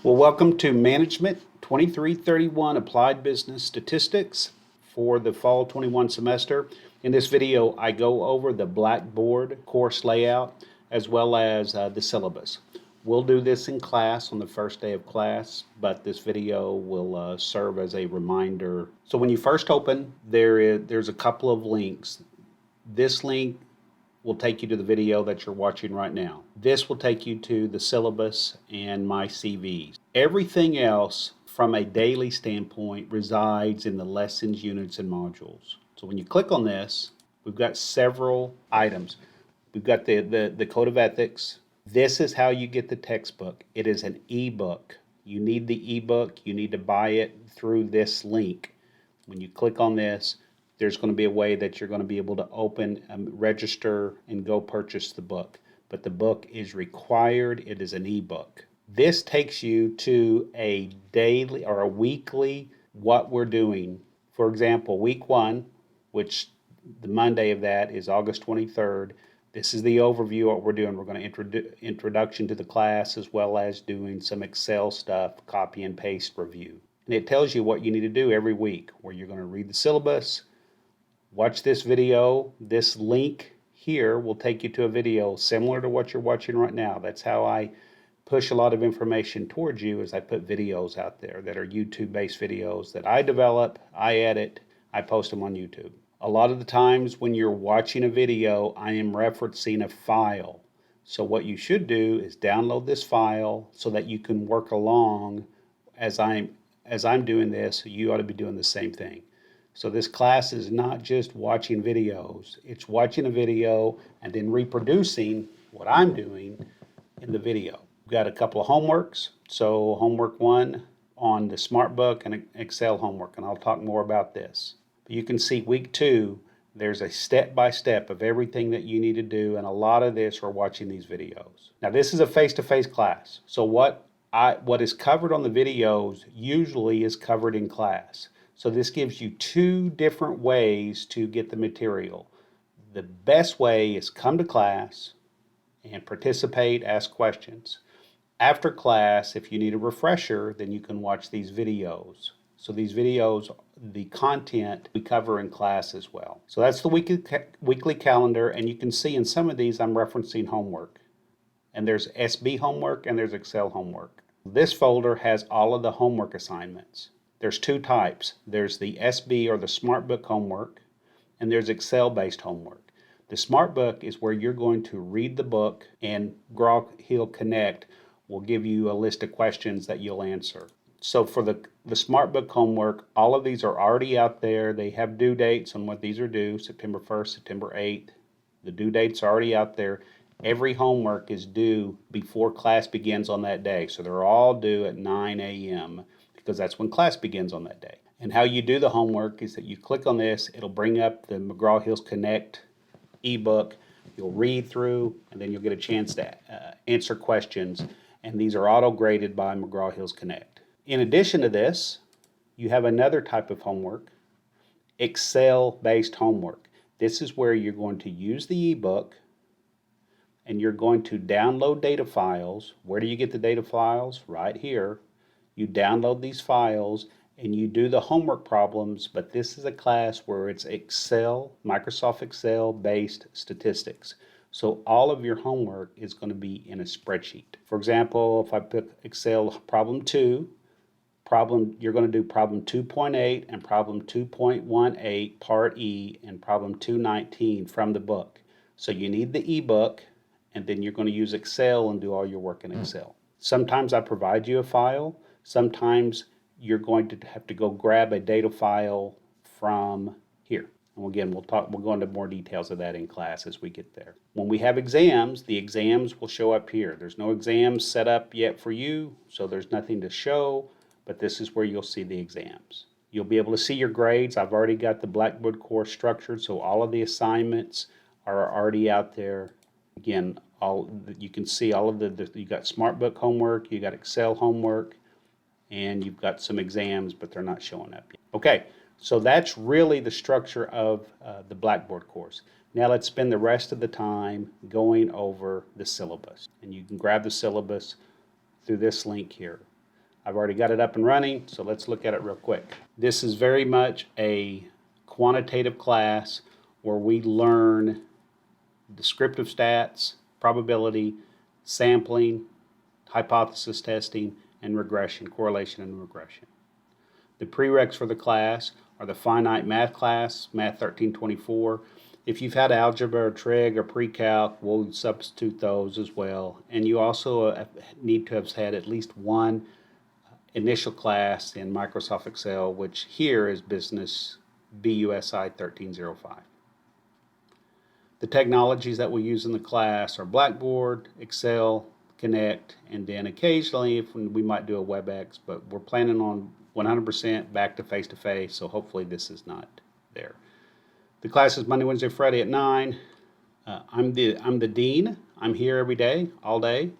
Well, welcome to Management 2331 Applied Business Statistics for the Fall 21 semester. In this video, I go over the Blackboard course layout as well as the syllabus. We'll do this in class on the first day of class, but this video will serve as a reminder. So when you first open, there's a couple of links. This link will take you to the video that you're watching right now. This will take you to the syllabus and my CVs. Everything else from a daily standpoint resides in the lessons, units, and modules. So when you click on this, we've got several items. We've got the Code of Ethics. This is how you get the textbook. It is an ebook. You need the ebook. You need to buy it through this link. When you click on this, there's going to be a way that you're going to be able to open, register, and go purchase the book. But the book is required. It is an ebook. This takes you to a daily or a weekly what we're doing. For example, week 1, which the Monday of that is August 23rd. This is the overview of what we're doing. We're going to introduction to the class as well as doing some Excel stuff, copy and paste review. And it tells you what you need to do every week, where you're going to read the syllabus, watch this video. This link here will take you to a video similar to what you're watching right now. That's how I push a lot of information towards you, is I put videos out there that are YouTube-based videos that I develop, I edit, I post them on YouTube. A lot of the times when you're watching a video, I am referencing a file. So what you should do is download this file so that you can work along as I'm doing this. You ought to be doing the same thing. So this class is not just watching videos. It's watching a video and then reproducing what I'm doing in the video. We've got a couple of homeworks. So homework 1 on the SmartBook and Excel homework, and I'll talk more about this. But you can see week 2, there's a step-by-step of everything that you need to do, and a lot of this are watching these videos. Now this is a face-to-face class. So what is covered on the videos usually is covered in class. So this gives you 2 different ways to get the material. The best way is come to class and participate, ask questions. After class, if you need a refresher, then you can watch these videos. So these videos, the content we cover in class as well. So that's the weekly calendar, and you can see in some of these I'm referencing homework. And there's SB homework and there's Excel homework. This folder has all of the homework assignments. There's 2 types. There's the SB or the SmartBook homework, and there's Excel-based homework. The SmartBook is where you're going to read the book, and McGraw-Hill Connect will give you a list of questions that you'll answer. So for the SmartBook homework, all of these are already out there. They have due dates on what these are due, September 1st, September 8th. The due dates are already out there. Every homework is due before class begins on that day. So they're all due at 9 a.m. because that's when class begins on that day. And how you do the homework is that you click on this, it'll bring up the McGraw-Hill Connect ebook. You'll read through, and then you'll get a chance to answer questions. And these are auto-graded by McGraw-Hill Connect. In addition to this, you have another type of homework, Excel-based homework. This is where you're going to use the ebook, and you're going to download data files. Where do you get the data files? Right here. You download these files and you do the homework problems, but this is a class where it's Excel, Microsoft Excel based statistics. So all of your homework is going to be in a spreadsheet. For example, if I put Excel problem 2, you're going to do problem 2.8 and problem 2.18 part E and problem 219 from the book. So you need the ebook, and then you're going to use Excel and do all your work in Excel. Sometimes I provide you a file. Sometimes you're going to have to go grab a data file from here. And again, we'll go into more details of that in class as we get there. When we have exams, the exams will show up here. There's no exams set up yet for you, so there's nothing to show, but this is where you'll see the exams. You'll be able to see your grades. I've already got the Blackboard course structured, so all of the assignments are already out there. Again, you can see all of you got SmartBook homework, you got Excel homework, and you've got some exams, but they're not showing up yet. Okay, so that's really the structure of the Blackboard course. Now let's spend the rest of the time going over the syllabus. And you can grab the syllabus through this link here. I've already got it up and running, so let's look at it real quick. This is very much a quantitative class where we learn descriptive stats, probability, sampling, hypothesis testing, and regression, correlation and regression. The prereqs for the class are the finite math class, Math 1324. If you've had algebra or trig or pre-calc, we'll substitute those as well. And you also need to have had at least one initial class in Microsoft Excel, which here is Business BUSI 1305. The technologies that we use in the class are Blackboard, Excel, Connect, and then occasionally if we might do a WebEx, but we're planning on 100% back to face-to-face, so hopefully this is not there. The class is Monday, Wednesday, Friday at 9. I'm the dean. I'm here every day, all day.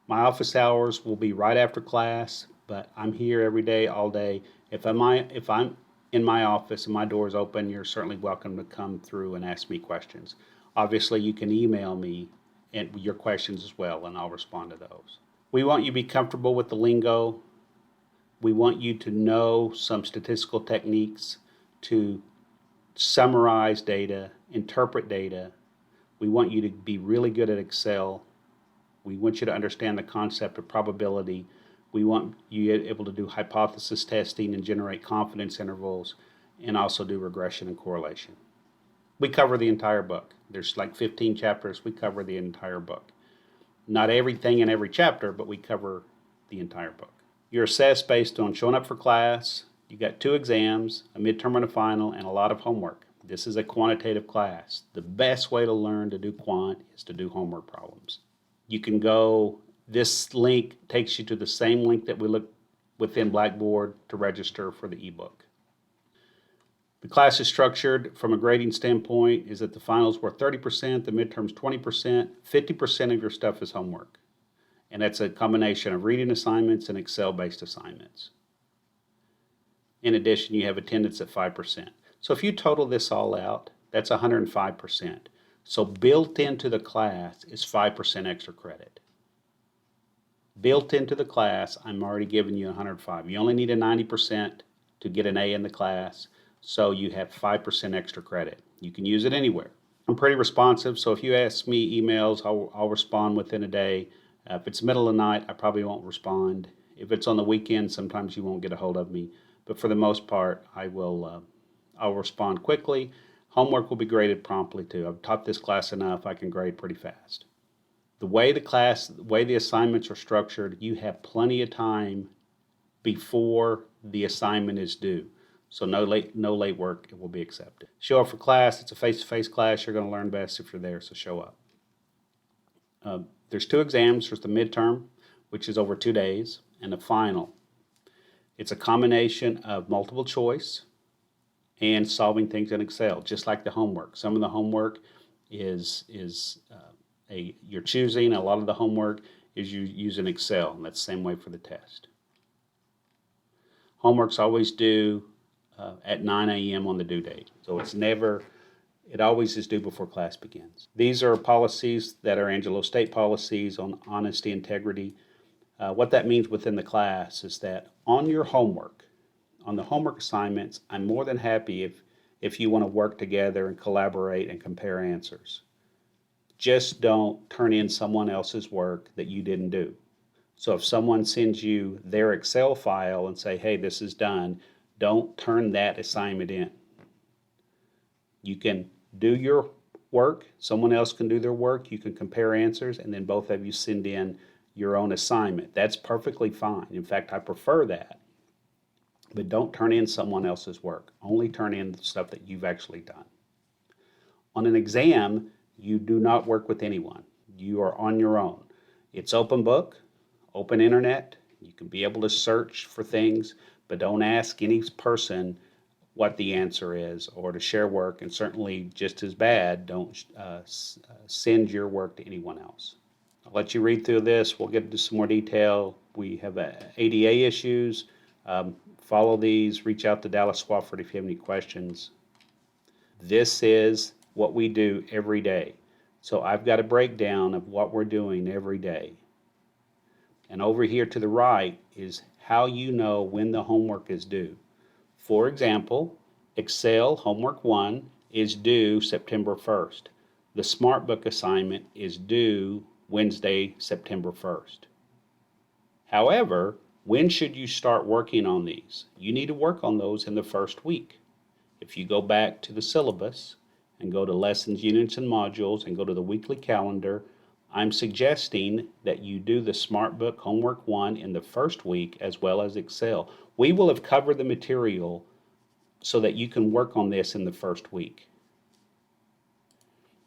My office hours will be right after class, but I'm here every day, all day. If I'm in my office and my door is open, you're certainly welcome to come through and ask me questions. Obviously, you can email me and your questions as well, and I'll respond to those. We want you to be comfortable with the lingo. We want you to know some statistical techniques to summarize data, interpret data. We want you to be really good at Excel. We want you to understand the concept of probability. We want you able to do hypothesis testing and generate confidence intervals, and also do regression and correlation. We cover the entire book. There's like 15 chapters. We cover the entire book. Not everything in every chapter, but we cover the entire book. You're assessed based on showing up for class. You got 2 exams, a midterm and a final, and a lot of homework. This is a quantitative class. The best way to learn to do quant is to do homework problems. You can go, this link takes you to the same link that we look within Blackboard to register for the ebook. The class is structured from a grading standpoint is that the finals were 30%, the midterms 20%, 50% of your stuff is homework. And that's a combination of reading assignments and Excel-based assignments. In addition, you have attendance at 5%. So if you total this all out, that's 105%. So built into the class is 5% extra credit. Built into the class, I'm already giving you 105. You only need a 90% to get an A in the class, so you have 5% extra credit. You can use it anywhere. I'm pretty responsive, so if you ask me emails, I'll respond within a day. If it's middle of the night, I probably won't respond. If it's on the weekend, sometimes you won't get a hold of me. But for the most part, I'll respond quickly. Homework will be graded promptly too. I've taught this class enough, I can grade pretty fast. The way the assignments are structured, you have plenty of time before the assignment is due. So no late work will be accepted. Show up for class. It's a face-to-face class. You're going to learn best if you're there, so show up. There's 2 exams. There's the midterm, which is over 2 days, and the final. It's a combination of multiple choice and solving things in Excel, just like the homework. Some of the homework is you're choosing. A lot of the homework is you using Excel, and that's the same way for the test. Homework's always due at 9 a.m. on the due date, so it always is due before class begins. These are policies that are Angelo State policies on honesty, integrity. What that means within the class is that on your homework, on the homework assignments, I'm more than happy if you want to work together and collaborate and compare answers. Just don't turn in someone else's work that you didn't do. So if someone sends you their Excel file and say, hey, this is done, don't turn that assignment in. You can do your work, someone else can do their work, you can compare answers, and then both of you send in your own assignment. That's perfectly fine. In fact, I prefer that. But don't turn in someone else's work. Only turn in the stuff that you've actually done. On an exam, you do not work with anyone. You are on your own. It's open book, open internet. You can be able to search for things, but don't ask any person what the answer is or to share work, and certainly just as bad, don't send your work to anyone else. I'll let you read through this. We'll get into some more detail. We have ADA issues. Follow these. Reach out to Dallas Swafford if you have any questions. This is what we do every day. So I've got a breakdown of what we're doing every day. And over here to the right is how you know when the homework is due. For example, Excel Homework 1 is due September 1st. The SmartBook assignment is due Wednesday, September 1st. However, when should you start working on these? You need to work on those in the first week. If you go back to the syllabus and go to lessons, units, and modules and go to the weekly calendar, I'm suggesting that you do the SmartBook Homework 1 in the first week as well as Excel. We will have covered the material so that you can work on this in the first week.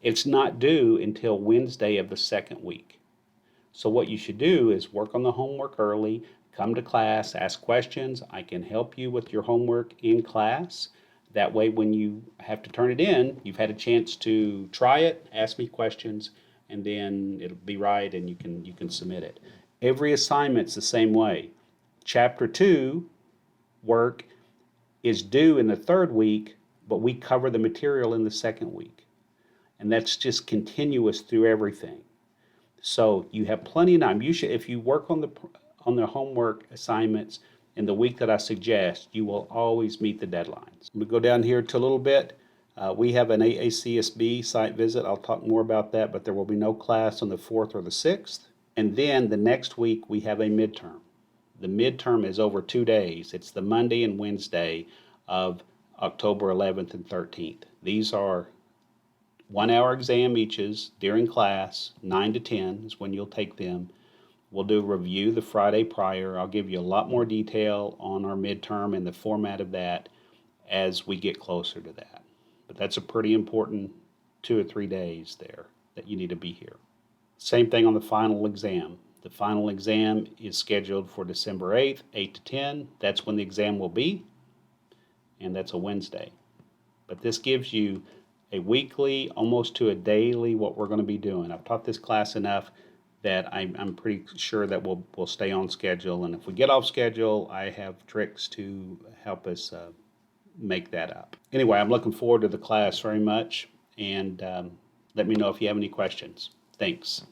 It's not due until Wednesday of the second week. So what you should do is work on the homework early, come to class, ask questions. I can help you with your homework in class. That way when you have to turn it in, you've had a chance to try it, ask me questions, and then it'll be right and you can submit it. Every assignment's the same way. Chapter 2 work is due in the third week, but we cover the material in the second week. And that's just continuous through everything. So you have plenty of time. You should, if you work on the homework assignments in the week that I suggest, you will always meet the deadlines. We go down here to a little bit. We have an AACSB site visit. I'll talk more about that, but there will be no class on the 4th or the 6th. And then the next week we have a midterm. The midterm is over 2 days. It's the Monday and Wednesday of October 11th and 13th. These are 1 hour exam eaches during class, 9 to 10 is when you'll take them. We'll do a review the Friday prior. I'll give you a lot more detail on our midterm and the format of that as we get closer to that. But that's a pretty important 2 or 3 days there that you need to be here. Same thing on the final exam. The final exam is scheduled for December 8th, 8 to 10. That's when the exam will be, and that's a Wednesday. But this gives you a weekly, almost to a daily, what we're going to be doing. I've taught this class enough that I'm pretty sure that we'll stay on schedule. And if we get off schedule, I have tricks to help us make that up. Anyway, I'm looking forward to the class very much, and let me know if you have any questions. Thanks.